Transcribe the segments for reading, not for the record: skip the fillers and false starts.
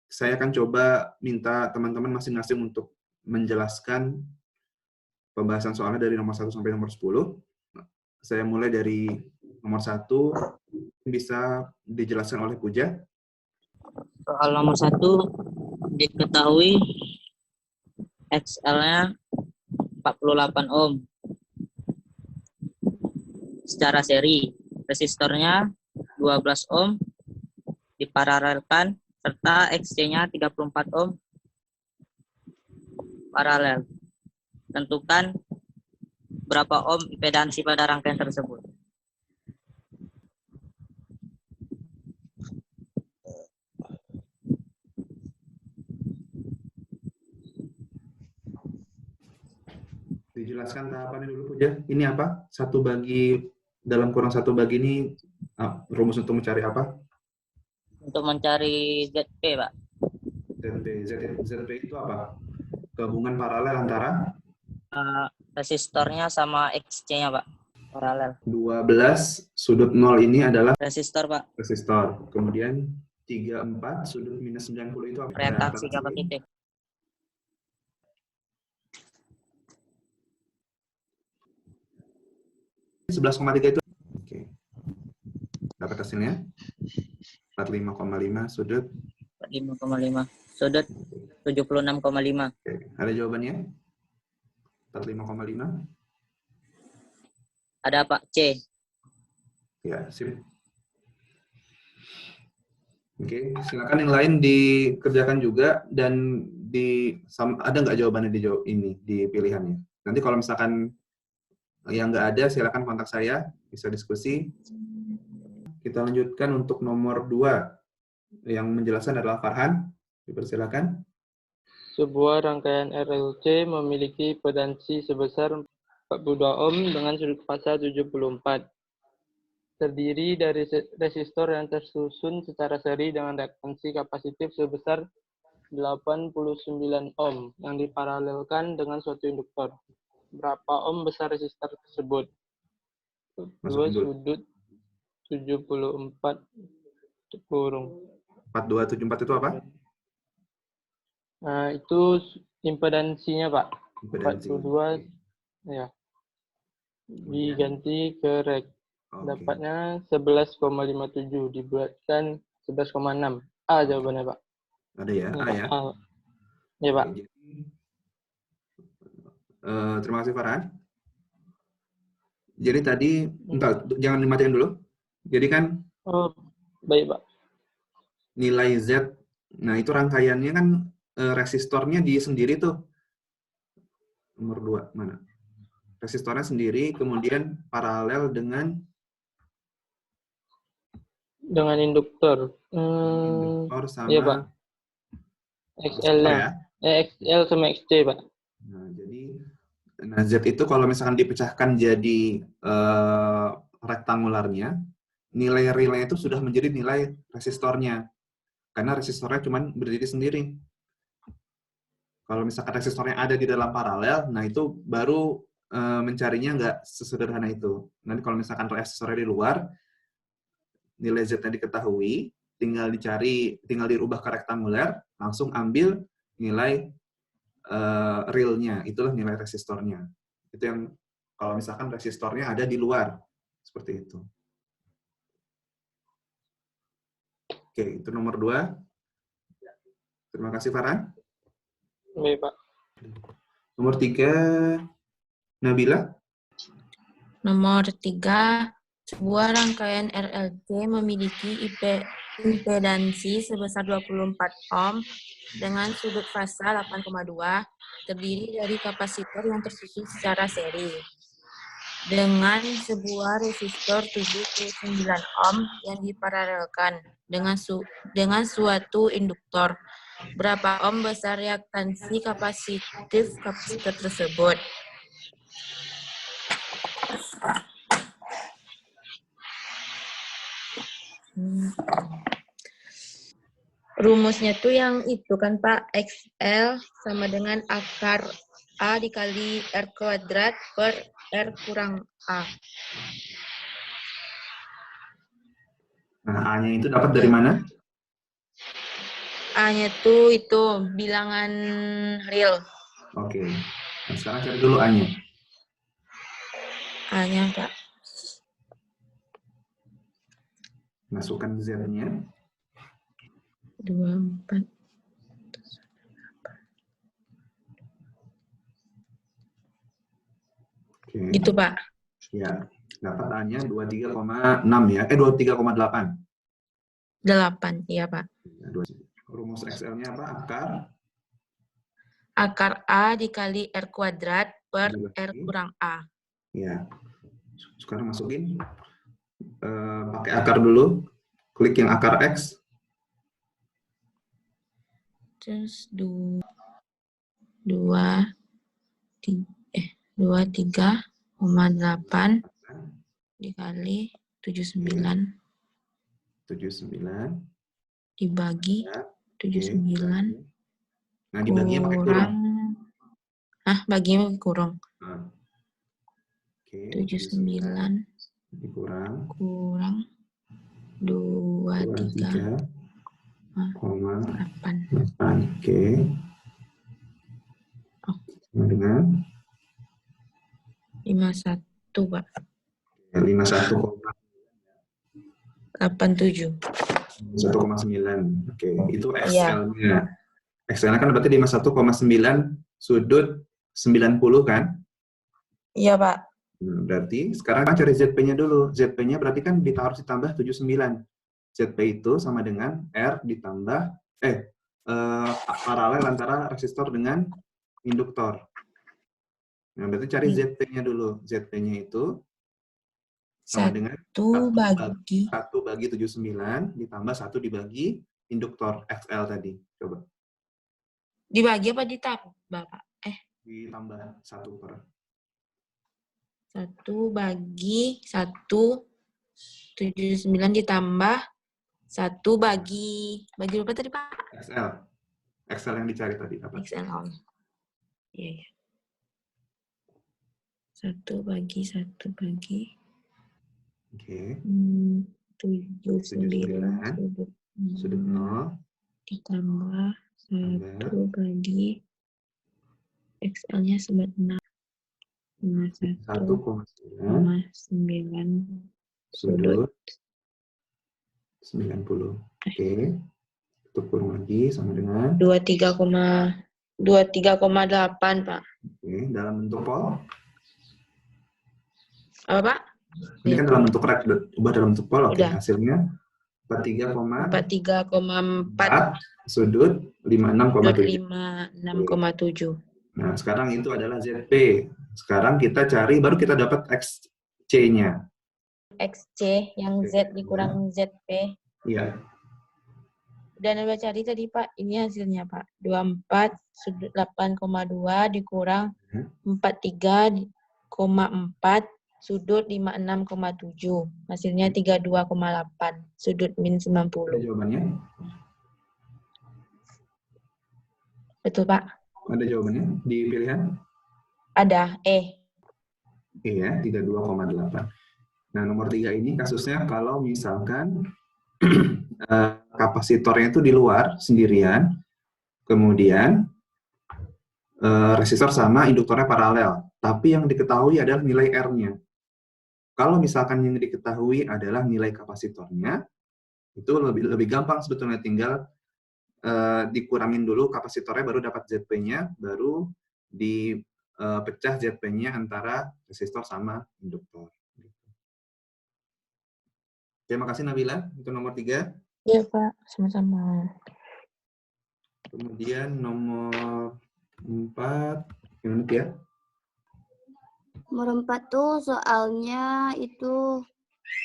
saya akan coba minta teman-teman masing-masing untuk menjelaskan pembahasan soalnya dari nomor 1 sampai nomor 10. Saya mulai dari nomor 1, bisa dijelaskan oleh Puja. Soal nomor 1, diketahui XL-nya 48 ohm secara seri, resistornya 12 ohm diparalelkan, serta XC-nya 34 ohm paralel. Tentukan berapa ohm impedansi pada rangkaian tersebut. Dijelaskan tahapannya dulu, Puja. Ini apa? Dalam kurang 1 bagi ini, rumus untuk mencari apa? Untuk mencari ZP, Pak. ZP itu apa? Gabungan paralel antara Resistornya sama XC-nya, Pak. Paralel. 12 sudut 0 ini adalah Resistor, Pak. resistor. Kemudian 34 sudut minus 90 itu apa? Reaktasi kapasitif. 11,3 itu. Oke. Dapat hasilnya? 45,5 sudut 45,5. Sudut 76,5. Oke. Ada jawabannya? 45,5. Ada, Pak. C. Ya, sip. Oke, silakan yang lain dikerjakan juga dan ada nggak jawabannya di pilihannya. Nanti kalau misalkan yang nggak ada, silakan kontak saya, bisa diskusi. Kita lanjutkan untuk nomor 2. Yang menjelaskan adalah Farhan. Dipersilakan. Sebuah rangkaian RLC memiliki impedansi sebesar 42 ohm dengan sudut fasa 74. Terdiri dari resistor yang tersusun secara seri dengan reaktansi kapasitif sebesar 89 ohm yang diparalelkan dengan suatu induktor. Berapa ohm besar resistor tersebut? 2 sudut 74 kurung. 4274 itu apa? Nah, itu impedansinya, Pak. Impedansi. 42 ya. Diganti ke rek. Dapatnya 11,57 dibuatkan 11,6. A jawabannya, Pak. Ada ya, A ya. A. Ya, Pak. Oke, terima kasih Farhan. Jadi tadi, jangan dimatikan dulu. Jadi kan Oh, baik, Pak. Nilai Z, nah itu rangkaiannya kan resistornya di sendiri tuh. Nomor 2, mana? Resistornya sendiri, kemudian paralel dengan induktor. induktor sama Iya, Pak. XL-nya. ya. XL sama XC, Pak. Nah, jadi Z itu kalau misalkan dipecahkan jadi rektangularnya, nilai realnya itu sudah menjadi nilai resistornya. Karena resistornya cuma berdiri sendiri. Kalau misalkan resistornya ada di dalam paralel, nah itu baru mencarinya nggak sesederhana itu. Nanti kalau misalkan resistornya di luar, nilai Z-nya diketahui, tinggal dirubah ke rektanguler, langsung ambil nilai realnya, itulah nilai resistornya. Itu yang kalau misalkan resistornya ada di luar, seperti itu. Oke, itu nomor 2. Terima kasih Farhan. Baik, Pak. Nomor 3, Nabila. Nomor 3, sebuah rangkaian RLC memiliki impedansi sebesar 24 ohm dengan sudut fasa 8,2, terdiri dari kapasitor yang tersusun secara seri, dengan sebuah resistor 79 ohm yang diparalelkan dengan suatu induktor. Berapa ohm besar reaktansi kapasitif kapasitor tersebut? Rumusnya tuh yang itu kan Pak, XL sama dengan akar A dikali R kuadrat per R kurang A. Nah, A-nya itu dapat dari mana? A-nya tuh itu bilangan real. Oke. Nah, sekarang cari dulu A-nya. A-nya, Pak. Masukkan Z-nya. 24. Oke. Gitu, Pak. Ya. Dapat A-nya 23,6 ya. 23,8. 8, iya, Pak. Rumus Excel-nya apa? Akar Akar A dikali R kuadrat per R dibagi. kurang A. Ya. Sekarang masukin. Pakai akar dulu. Klik yang akar X. Terus 23,8 dikali 79 79. dibagi Ya. 79 Nah, dibaginya pakai kurung. Baginya pakai kurung. Nah. Oke. 79 dikurang kurang 23,8. 23,8. Oke. Sama dengan 51, Pak. 51,9. 87. Oke, itu Iya. Excel-nya. Excel-nya kan berarti 51,9 sudut 90 kan? Iya, Pak. Berarti sekarang kan cari ZP-nya dulu. ZP-nya berarti kan harus ditambah 79. ZP itu sama dengan R ditambah paralel antara resistor dengan induktor. Nah, berarti cari ZP-nya dulu. ZP-nya itu sama dengan 1 bagi 1 bagi 79 ditambah 1 dibagi induktor XL tadi. Coba. dibagi apa ditambah, Pak? Ditambah 1 per. 1 bagi 179 ditambah 1 bagi berapa tadi, Pak? XL. XL yang dicari tadi apa? XL. Iya. 1 bagi Oke. 79 Sudut 0 ditambah 1 bagi XL-nya sebat 6. 1,9 sudut 90. Oke. Itu kurang lagi sama dengan 23,8, Pak. Oke, dalam bentuk pol. Apa, Pak? Ini kan dalam bentuk ubah dalam bentuk pol. Oke, Udah. hasilnya 43,4 sudut 56,7. 56,7. Nah, sekarang itu adalah ZP. Sekarang kita cari, baru kita dapat XC-nya. XC yang Z dikurang ZP. Iya. Udah nambah cari tadi, Pak. Ini hasilnya, Pak. 24 sudut 8,2 dikurang 43,4 sudut 56,7. Hasilnya 32,8 sudut min 90. Ada jawabannya? Betul, Pak? Ada jawabannya di pilihan? Ada. Iya, 32,8. Nah, nomor 3 ini kasusnya kalau misalkan kapasitornya itu di luar sendirian, kemudian resistor sama induktornya paralel, tapi yang diketahui adalah nilai R-nya. Kalau misalkan yang diketahui adalah nilai kapasitornya, itu lebih gampang sebetulnya, tinggal dikurangin dulu kapasitornya, baru dapat ZP-nya, baru dipecah ZP-nya antara resistor sama induktor. Terima kasih Nabila, itu nomor 3. Iya, Pak. Sama-sama. Kemudian nomor 4, gimana ya? Nomor 4 tuh soalnya itu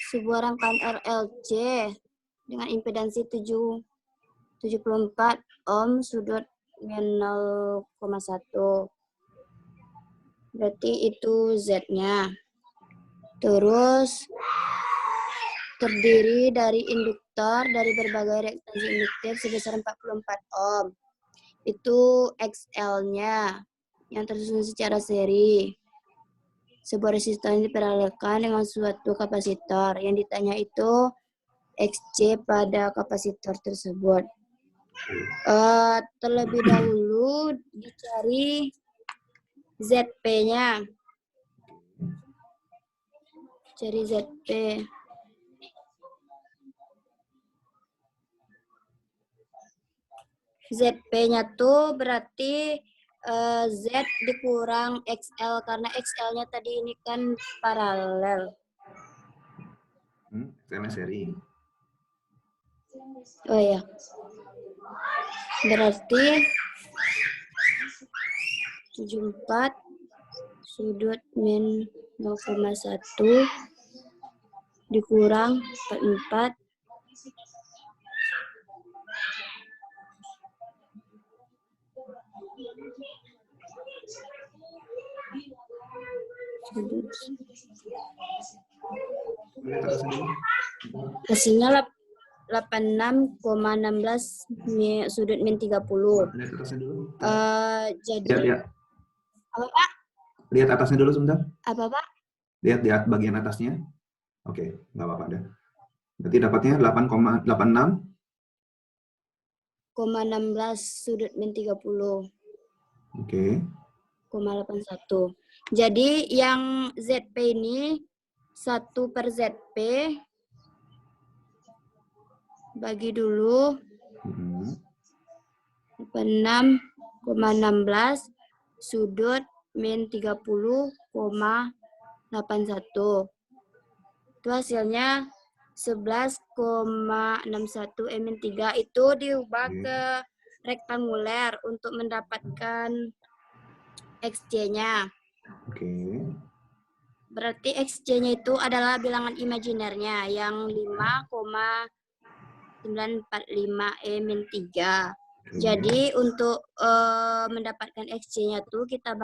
sebuah rangkaian RLC dengan impedansi 74 ohm sudut 0,1. Berarti itu Z-nya. Terus terdiri dari induktor dari berbagai reaktansi induktif sebesar 44 ohm. Itu XL-nya yang tersusun secara seri. Sebuah resistor yang diparalelkan dengan suatu kapasitor. Yang ditanya itu XC pada kapasitor tersebut. Terlebih dahulu dicari ZP-nya. Cari ZP. ZP-nya tuh berarti Z dikurang XL karena XL-nya tadi ini kan paralel. Sama seri. Oh ya. Berarti 74 sudut min 0,1 dikurang 44 sudut. Lihat atasnya dulu. Hasilnya 86,16 sudut min 30. Lihat atasnya dulu. Jadi Lihat. apa Pak? Lihat atasnya dulu sebentar. Apa Pak? Lihat bagian atasnya. Oke, nggak apa-apa deh. Berarti dapatnya 8,16 sudut min 30. Oke. 81. Jadi yang ZP ini 1 per ZP bagi dulu 86,16 sudut min 30,81. Itu hasilnya 11,61 min 3 itu diubah ke rektanguler untuk mendapatkan XC-nya. Oke. Berarti XC-nya itu adalah bilangan imajinernya yang 5,945 min 3. Jadi untuk mendapatkan XC-nya tuh kita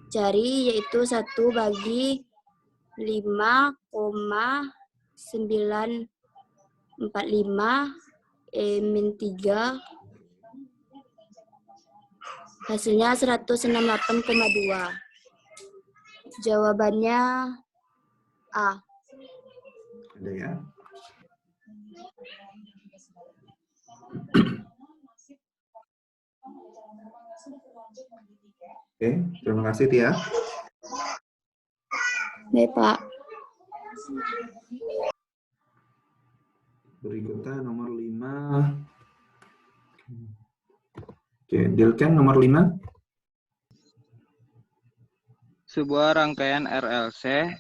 cari yaitu 1 bagi 5,945 min 3. Hasilnya 168,2. Jawabannya A. Ada ya. Oke, terima kasih Tia. Baik, Pak. Berikutnya nomor 5. Oke, Dilken nomor 5. Sebuah rangkaian RLC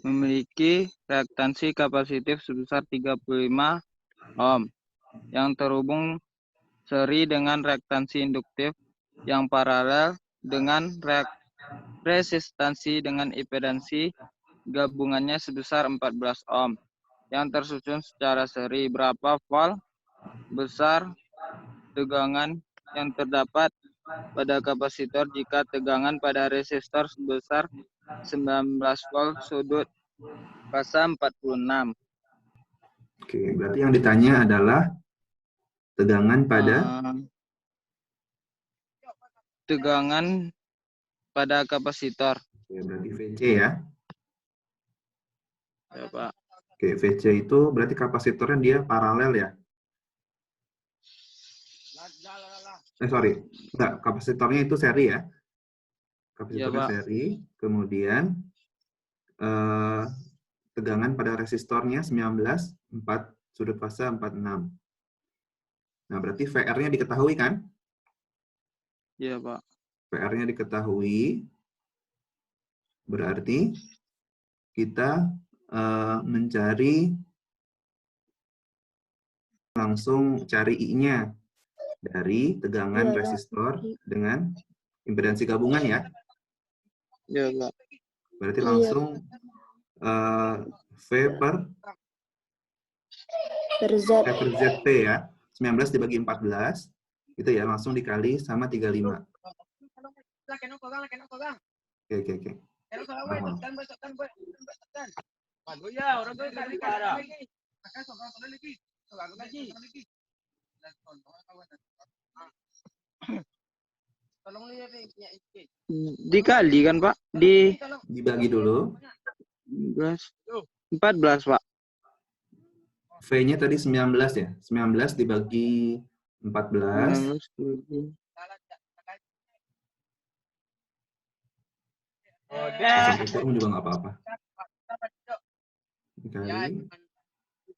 memiliki reaktansi kapasitif sebesar 35 ohm yang terhubung seri dengan reaktansi induktif yang paralel dengan resistansi dengan impedansi gabungannya sebesar 14 ohm yang tersusun secara seri. Berapa volt besar tegangan yang terdapat pada kapasitor jika tegangan pada resistor sebesar 19 volt sudut fasa 46. Oke, berarti yang ditanya adalah tegangan pada tegangan pada kapasitor. Oke, berarti VC ya. Ya, Pak. Oke, VC itu berarti kapasitornya dia paralel ya. Sorry, enggak, kapasitornya itu seri ya. Kapasitornya Ya, Pak. seri, kemudian tegangan pada resistornya 19, 4 sudut fasa 46. Nah, berarti VR-nya diketahui kan? Iya, Pak. VR-nya diketahui, berarti kita mencari langsung cari I-nya dari tegangan resistor dengan impedansi gabungan ya. Iya, Pak. Berarti langsung V per ZP ya. 19 dibagi 14, itu ya langsung dikali sama 35. Oke. Dikali kan, Pak? Dibagi dulu. 14, Pak. V-nya tadi 19 ya? 19 dibagi 14. 19 dibagi. Sampai kurang juga nggak apa-apa. Dikali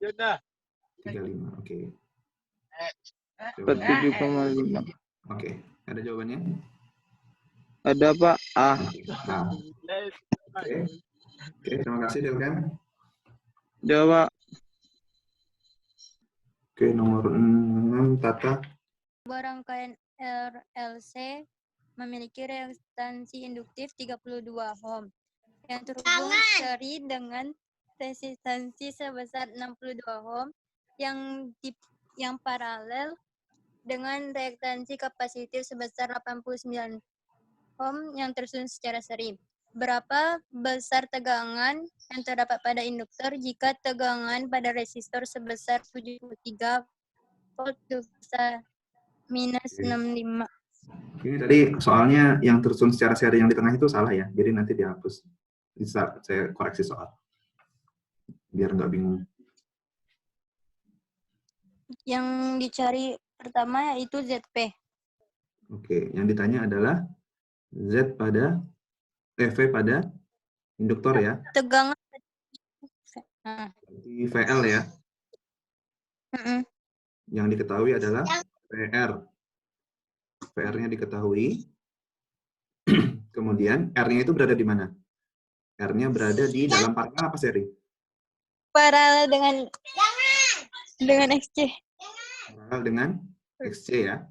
35. Oke. 47,5. Oke. Ada jawabannya? Ada, Pak. A. Nah. Oke. Oke, terima kasih Delkan. Jawab. Oke, nomor 6 Tata. Rangkaian RLC memiliki reaktansi induktif 32 ohm yang terhubung seri dengan resistansi sebesar 62 ohm yang paralel dengan reaktansi kapasitif sebesar 89 ohm yang tersusun secara seri. Berapa besar tegangan yang terdapat pada induktor jika tegangan pada resistor sebesar 73 volt besar minus 65? Ini tadi soalnya yang tersusun secara seri yang di tengah itu salah ya, jadi nanti dihapus. Bisa saya koreksi soal, biar nggak bingung. Yang dicari pertama yaitu ZP. Oke, yang ditanya adalah V pada induktor ya, Tegangan. di VL ya. Yang diketahui adalah PR. PR-nya diketahui. Kemudian R-nya itu berada di mana? R-nya berada di dalam paralel apa seri? Paralel dengan XC. Paralel dengan XC ya.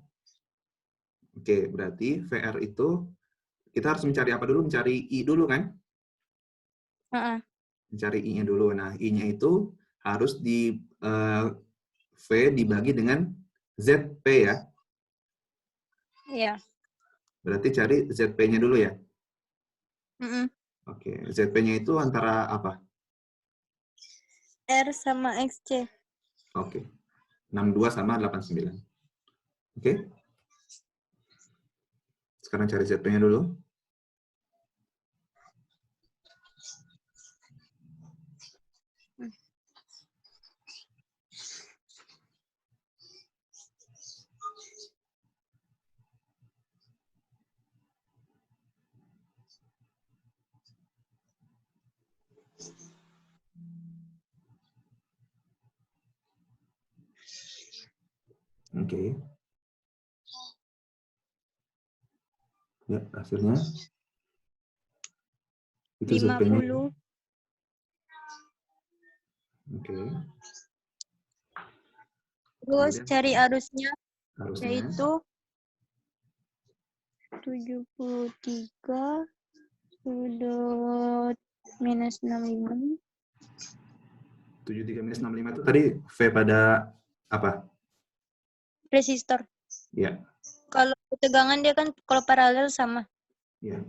Oke, berarti VR itu kita harus mencari apa dulu? Mencari I dulu kan? Mencari I-nya dulu. Nah, I-nya itu harus di V dibagi dengan ZP ya. Iya. Berarti cari ZP-nya dulu ya. Oke, ZP-nya itu antara apa? R sama XC. Oke. 62 sama 89. Oke. Sekarang cari ZP-nya dulu. Oke. Ya, hasilnya. Itu ZP-nya. 50. Oke. Terus Kemudian cari arusnya harusnya yaitu 73 sudut minus 65. 73 minus 65 itu tadi V pada apa? Resistor. Ya. Kalau tegangan dia kan kalau paralel sama. Ya.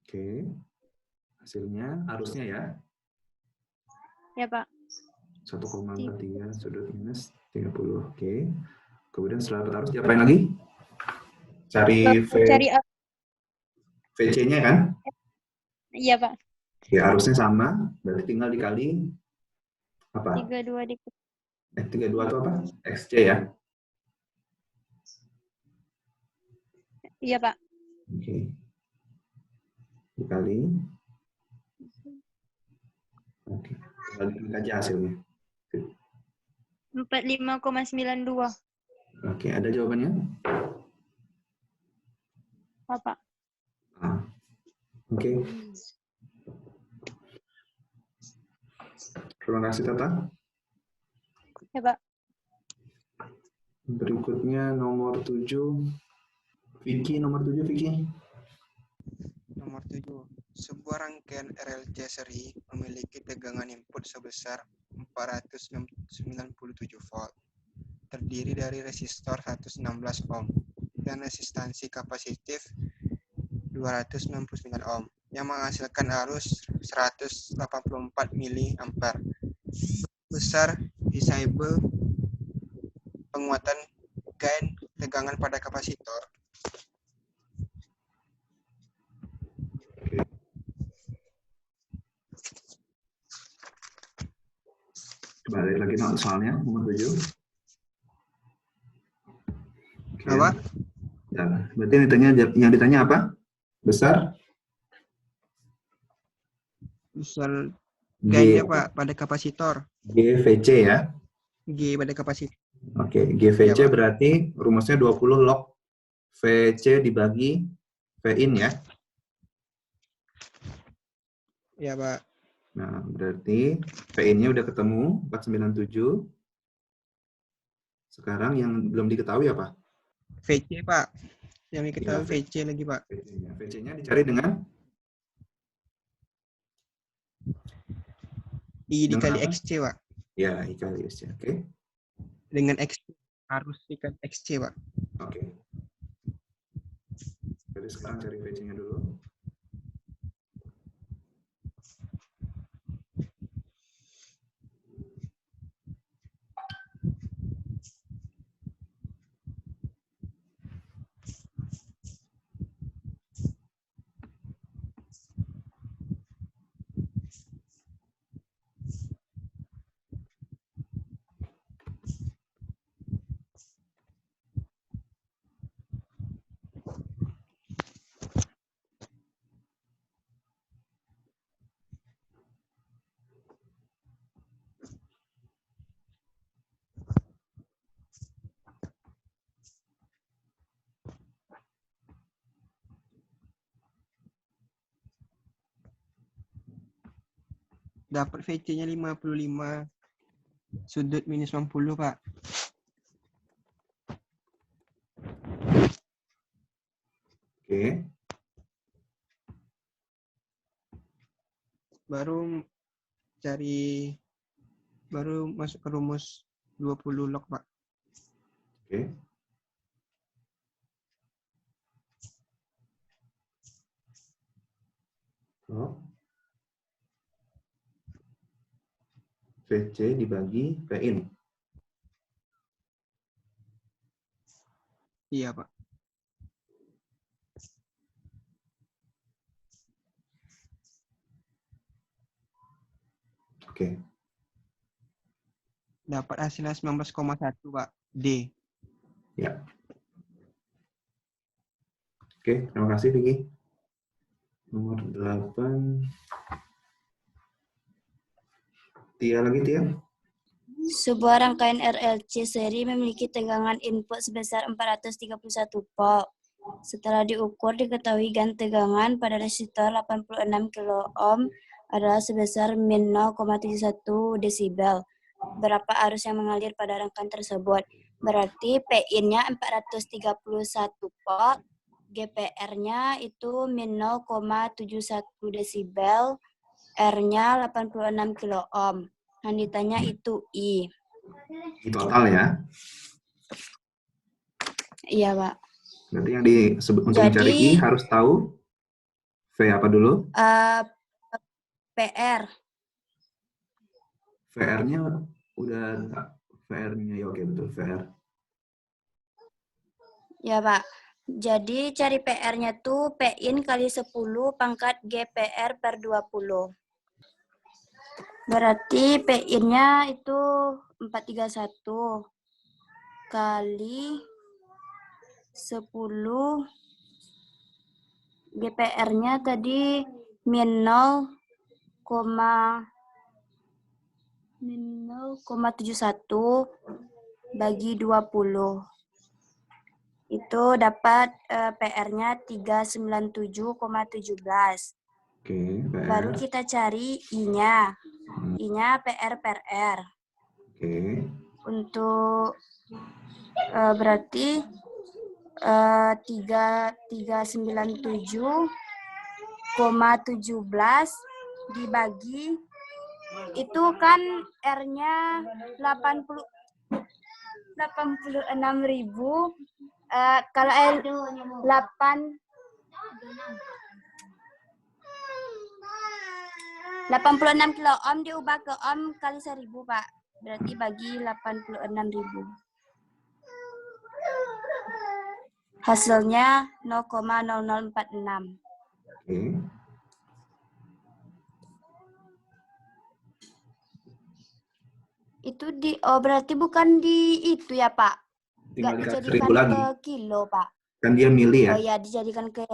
Oke. Hasilnya harusnya ya. Ya, Pak. 1,43 sudut minus 30. Oke. Kemudian setelah dapat arus diapain lagi? Cari VC-nya kan? Iya, Pak. Ya, arusnya sama, berarti tinggal dikali apa? 32 32 itu apa? XC ya? Iya, Pak. Oke. Dikali. Oke. Tinggal diklik aja hasilnya. 45,92. Oke, ada jawabannya? Pak. Oke. Terima kasih, Tata. Ya, Pak. Berikutnya nomor 7. Vicky, nomor 7, Vicky. Nomor 7. Sebuah rangkaian RLC seri memiliki tegangan input sebesar 497 volt. Terdiri dari resistor 116 ohm dan resistansi kapasitif 269 ohm yang menghasilkan arus 184 mA. Besar disable penguatan gain tegangan pada kapasitor. Balik lagi soalnya nomor 7. Oke. Apa? Ya, berarti yang ditanya apa? Besar? Besar G, gainnya Pak pada kapasitor. GVC ya. G pada kapasitor. Oke, GVC Ya, Pak. berarti rumusnya 20 log VC dibagi Vin ya. Ya Pak. Nah, berarti Vin-nya udah ketemu 497. Sekarang yang belum diketahui apa? VC Pak. Yang kita Ya, VC lagi Pak. VC-nya. VC-nya dicari dengan I dikali apa? XC Pak. Ya, I kali S. Oke. Dengan XC. Harus dikali XC Pak. Oke. Jadi sekarang cari VC-nya dulu. Dapat VC-nya 55. Sudut minus 60 Pak. Oke. Baru masuk ke rumus 20 log Pak. Oke. Log VC dibagi Vin. Iya Pak. Oke. Dapat hasilnya 19,1 Pak. D. Ya. Oke, terima kasih Vicky. Nomor 8. Tia lagi, Tia. Sebuah rangkaian RLC seri memiliki tegangan input sebesar 431 volt. Setelah diukur, diketahui gan tegangan pada resistor 86 kilo ohm adalah sebesar min 0,71 desibel. Berapa arus yang mengalir pada rangkaian tersebut? Berarti Pin-nya 431 volt, GPR-nya itu min 0,71 desibel, R-nya 86 kilo ohm. Yang ditanya itu I. Di total ya. Iya, Pak. Berarti yang disebut untuk mencari I harus tahu V apa dulu? PR. VR-nya udah enggak. VR-nya ya oke betul VR. Ya, Pak. Jadi cari PR-nya tuh Pin kali 10 pangkat GPR per 20. Berarti Pin-nya itu 431 kali 10, GPR-nya tadi min 0,71 bagi 20. Itu dapat PR-nya 397,17. Oke, PR. Baru kita cari I-nya. I-nya PR per R. Oke. Untuk berarti 397,17 dibagi itu kan R-nya 86.000. Kalau R 86 kilo ohm diubah ke ohm kali 1000, Pak. Berarti bagi 86.000. Hasilnya 0,0046. Oke. Itu berarti bukan di itu ya, Pak? Tinggal Nggak dikasih dijadikan 1000 lagi. ke kilo, Pak. Kan dia milih ya. Oh ya, dijadikan ke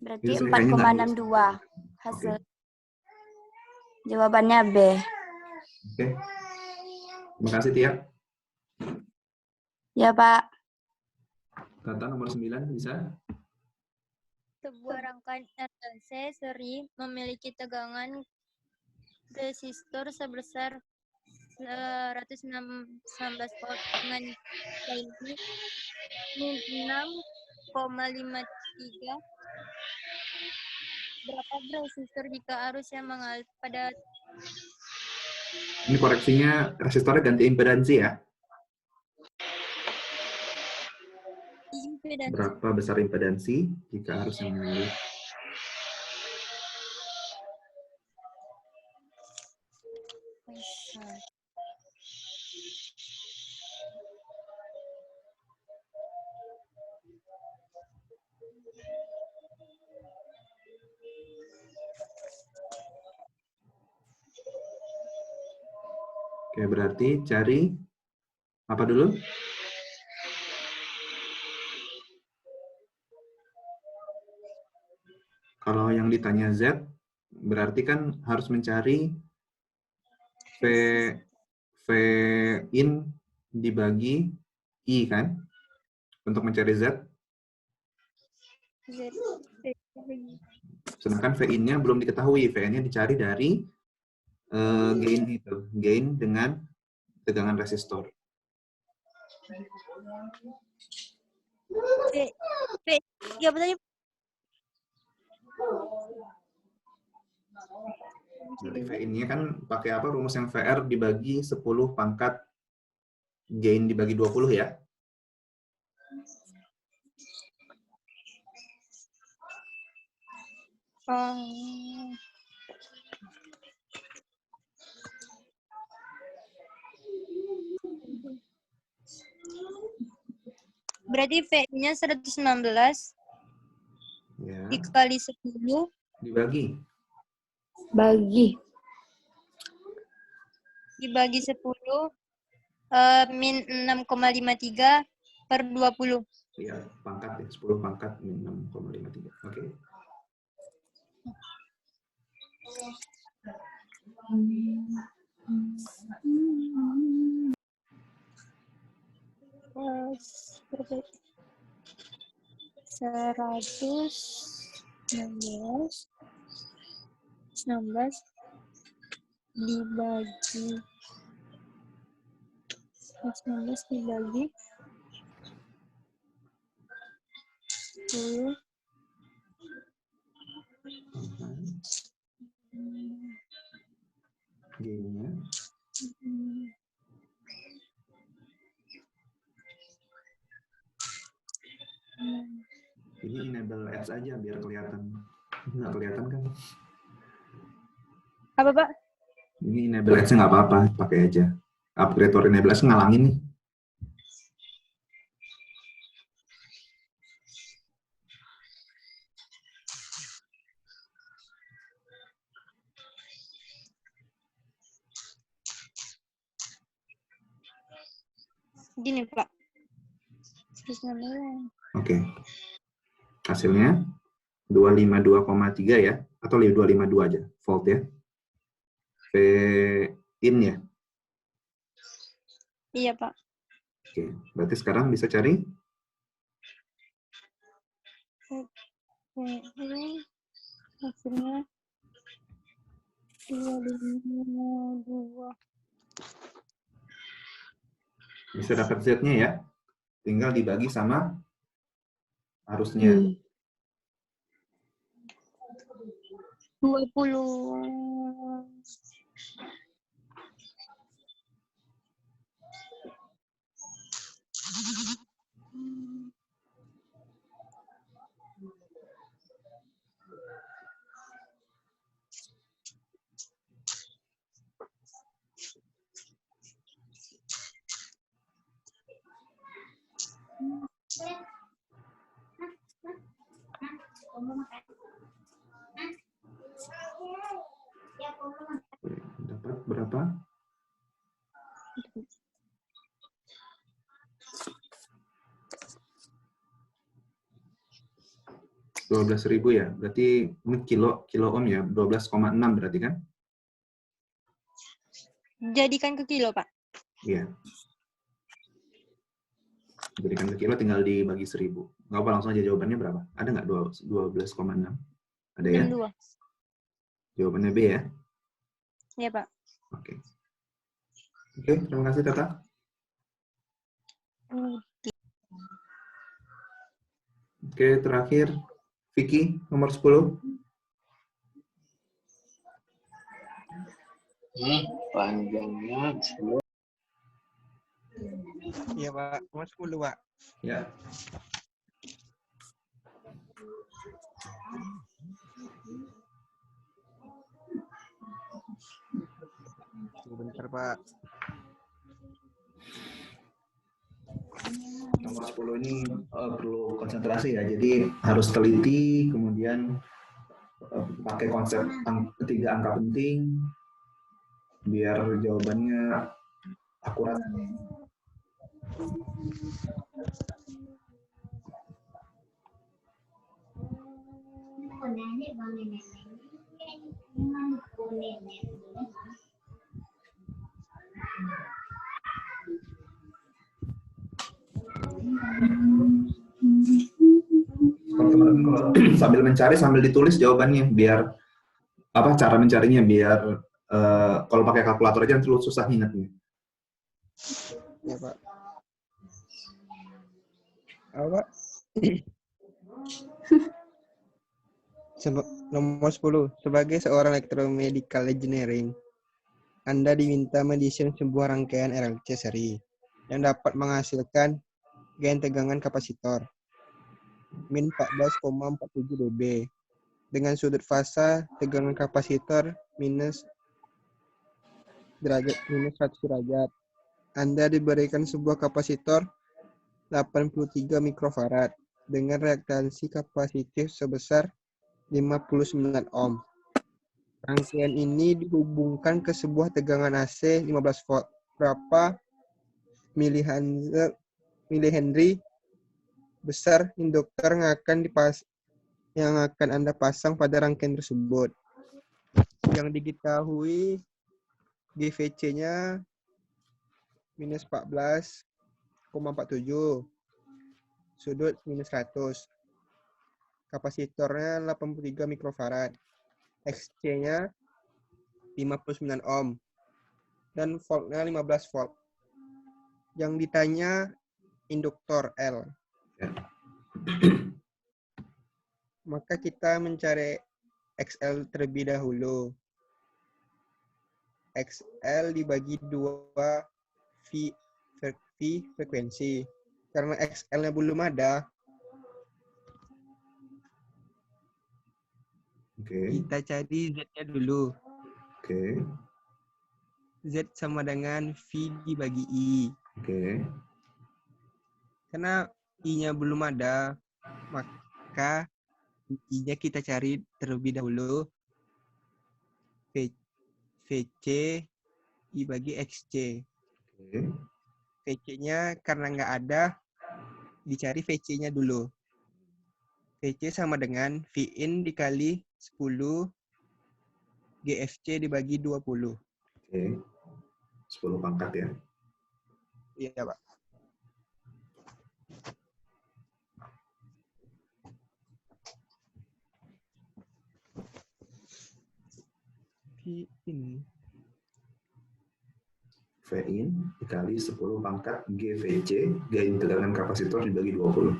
berarti Itu saya kayaknya nggak bisa. 4,62 hasil. Jawabannya B. Oke. Terima kasih, Tia. Ya, Pak. Tata nomor 9 bisa? Sebuah rangkaian RLC seri memiliki tegangan resistor sebesar 116 volt dengan ini 6,53. Berapa resistor jika arusnya mengalir pada Ini koreksinya resistornya ganti impedansi ya. impedansi? Berapa besar impedansi jika arusnya mengalir? Oke, berarti cari apa dulu? Kalau yang ditanya Z, berarti kan harus mencari V in dibagi I kan? Untuk mencari Z. Sedangkan V in-nya belum diketahui. V in-nya dicari dari gain itu. Gain dengan tegangan resistor. Ya betul. Jadi V in-nya kan pakai apa? Rumus yang VR dibagi 10 pangkat gain dibagi 20 ya. Berarti V-nya 116 Ya. dikali 10 Dibagi. dibagi 10 min 6,53 per 20. Ya, pangkat ya, 10 pangkat min 6,53. Oke. Seratus 16 dibagi 10 Gainnya. Ini enable ads aja biar kelihatan. Nggak kelihatan kan? Apa, Pak? Ini enable ads nggak apa-apa, pakai aja. Upgrade or enable ads ngalangin nih. Gini, Pak. Oke. Hasilnya 252,3 ya, atau 252 aja, volt ya. V in ya. Iya, Pak. Oke, berarti sekarang bisa cari Ini hasilnya 252. bisa dapat Z-nya ya. Tinggal dibagi sama arusnya. 20. Dapat berapa? 12.000 ya, berarti ini kilo ohm ya, 12,6 berarti kan? Jadikan ke kilo, Pak. Iya. Jadikan ke kilo tinggal dibagi 1000. Nggak apa, langsung aja jawabannya berapa? Ada nggak 12,6? Ada ya? 62. Jawabannya B ya? Iya, Pak. Oke. Oke, terima kasih Tata. Oke, terakhir Vicky nomor 10. Panjangnya 10. Iya Pak, nomor 10 Pak. Ya. Bentar Pak. Nomor 10 ini perlu konsentrasi ya, jadi harus teliti, kemudian pakai konsep 3 angka penting, biar jawabannya akurat. Teman-teman kalau sambil mencari sambil ditulis jawabannya, biar apa cara mencarinya, biar kalau pakai kalkulator aja terlalu susah ingatnya. Ya Pak. Apa? Nomor 10. Sebagai seorang electromedical engineering, Anda diminta mendesain sebuah rangkaian RLC seri yang dapat menghasilkan gain tegangan kapasitor min 14,47 dB dengan sudut fasa tegangan kapasitor minus 100 derajat. Anda diberikan sebuah kapasitor 83 mikrofarad dengan reaktansi kapasitif sebesar 59 ohm. Rangkaian ini dihubungkan ke sebuah tegangan AC 15 volt. Berapa milihenry besar induktor yang akan Anda pasang pada rangkaian tersebut. Yang diketahui GVC-nya minus 14,47, sudut minus 100. Kapasitornya 83 mikrofarad. XC-nya 59 ohm. Dan voltnya 15 volt. Yang ditanya induktor L. Maka kita mencari XL terlebih dahulu. XL dibagi 2 V frekuensi. Karena XL-nya belum ada, kita cari Z-nya dulu. Z sama dengan V dibagi I. Karena I-nya belum ada, maka I-nya kita cari terlebih dahulu. VC dibagi XC. VC-nya karena nggak ada, dicari VC-nya dulu. VC sama dengan Vin dikali 10 GFC dibagi 20. 10 pangkat ya. Iya, Pak. Vin dikali 10 pangkat GVC, gain tegangan kapasitor dibagi 20.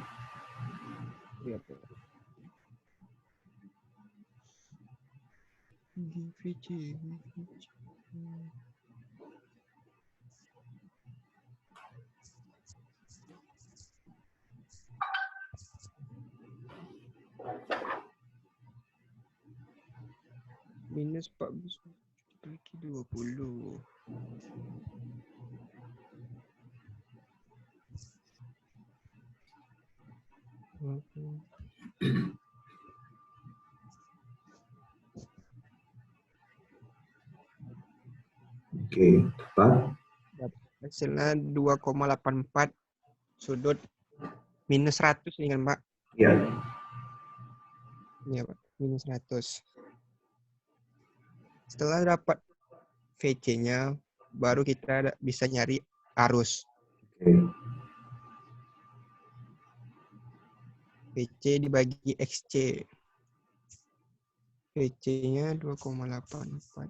Iya, Pak. GVC. Minus 14 bagi 20. Oke, tepat. Hasilnya 2,84 sudut minus 100 nih kan Pak? Ya. Iya Pak, minus 100. Setelah dapat VC-nya, baru kita bisa nyari arus. Oke. VC dibagi XC. VC-nya 2,84.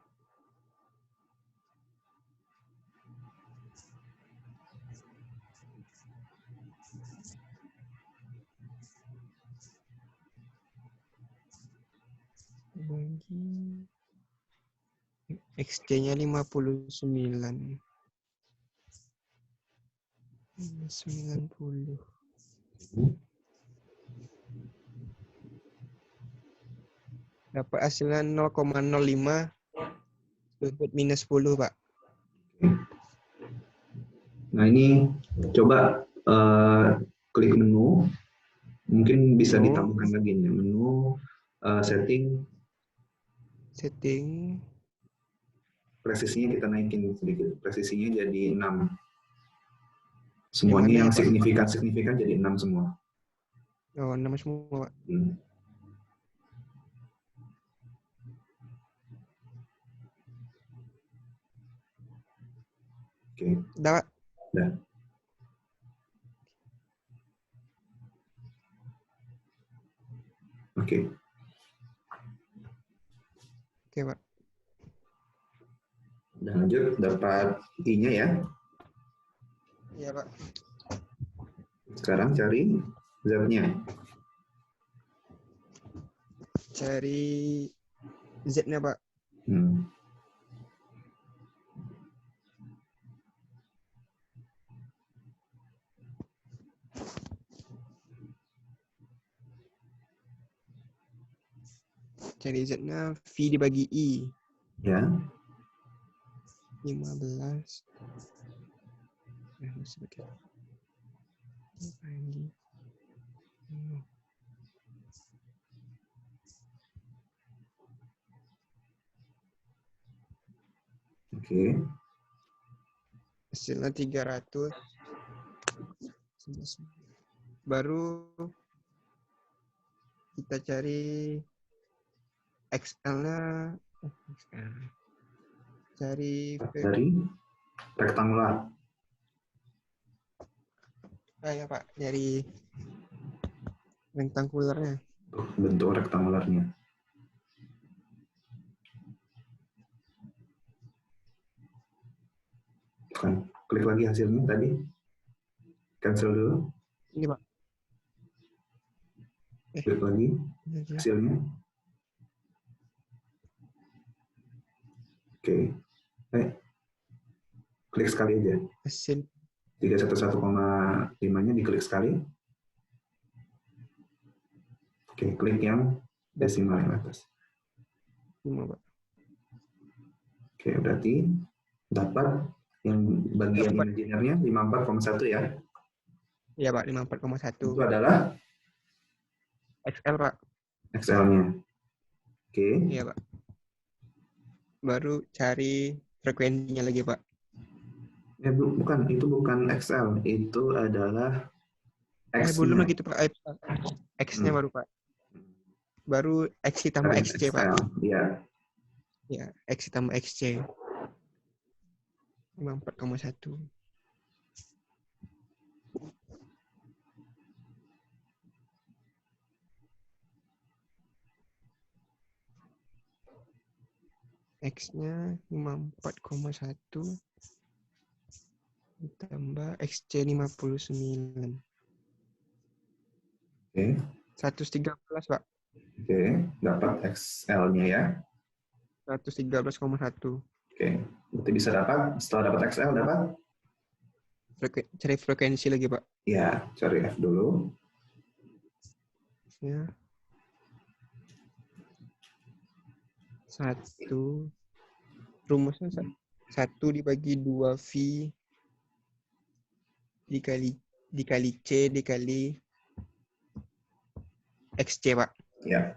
Bagi XC-nya 59. 90. Dapat hasilnya 0,05 sudut minus 10, Pak. Nah, ini coba klik menu. Mungkin bisa Menu. ditambahkan lagi nih. Menu, setting. Setting. Presisinya kita naikin sedikit. Presisinya jadi 6. Semuanya Yang mana yang ya, Pak? signifikan jadi 6 semua. Oh, 6 semua, Pak. Oke. Udah, Pak. Udah. Oke. Oke, Pak. Udah lanjut, dapat I-nya ya. Iya, Pak. Sekarang cari Z-nya. Cari Z-nya, Pak. Cari Z-nya V dibagi I. Ya. 15. Oke. Hasilnya 300. Baru kita cari XL-nya. Cari Dari rektangular. ya Pak, dari rektangularnya. Bentuk rektangularnya. Kan, klik lagi hasilnya tadi. Cancel dulu. Ini Pak. Klik lagi hasilnya. Oke. Klik sekali aja. Hasil 311,5-nya diklik sekali. Oke, klik yang desimal yang atas. 5, Pak. Oke, berarti dapat yang bagian imajinernya 54,1 ya. Iya, Pak, 54,1. Itu adalah XL, Pak. XL-nya. Oke. Iya, Pak. Baru cari frekuensinya lagi, Pak. Bukan, itu bukan XL, itu adalah Belum X-nya. lagi itu, Pak. X-nya baru, Pak. Baru X tambah XC, Pak. Iya. Ya, X tambah XC. 54,1. X-nya 54,1 ditambah XC 59. Oke. 113, Pak. Oke, dapat XL-nya ya. 113,1. Oke, berarti bisa dapat, setelah dapat XL dapat? Cari frekuensi lagi, Pak. Ya, cari F dulu. Ya. 1. Rumusnya 1 dibagi 2V dikali C dikali XC, Pak. Ya.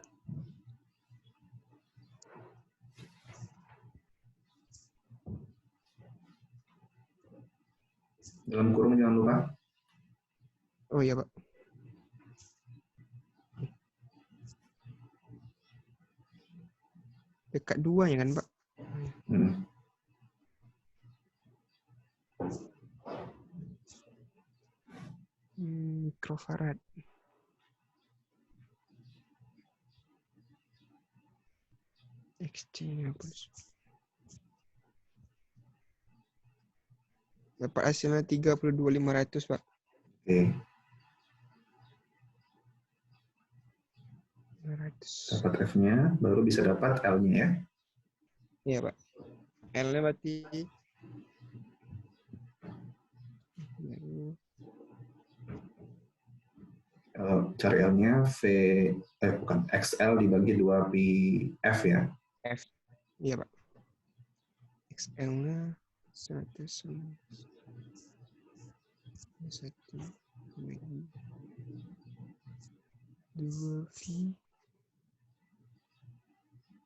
Dalam kurung jangan lupa. Oh iya, Pak. Dekat 2 ya kan, Pak? Hmm. Mikrofarad. XC-nya plus. Dapat hasilnya 32.500, Pak. Oke. 500. Dapat F-nya, baru bisa dapat L-nya ya. Iya, Pak. L-nya berarti Kalau cari L-nya bukan XL dibagi 2 pi F ya. F. Iya, Pak. XL-nya 1 2 V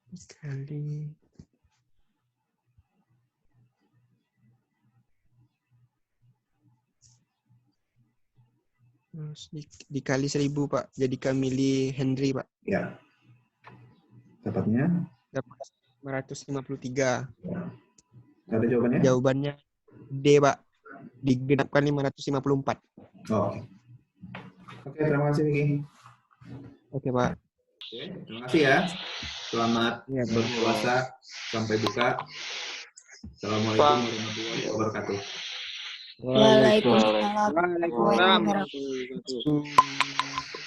dikali dikali 1000, Pak. Jadikan mili Henry, Pak. Ya. Dapatnya? Dapat 553. Ada jawabannya? Jawabannya D, Pak. Digenapkan 554. Oh, oke. Oke, terima kasih Vicky. Oke, Pak. Oke, terima kasih ya. Selamat Ya, berpuasa sampai buka. Assalamualaikum warahmatullahi wabarakatuh. Waalaikumsalam. Waalaikumsalam warahmatullahi wabarakatuh.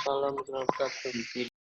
Salam warahmatullahi wabarakatuh.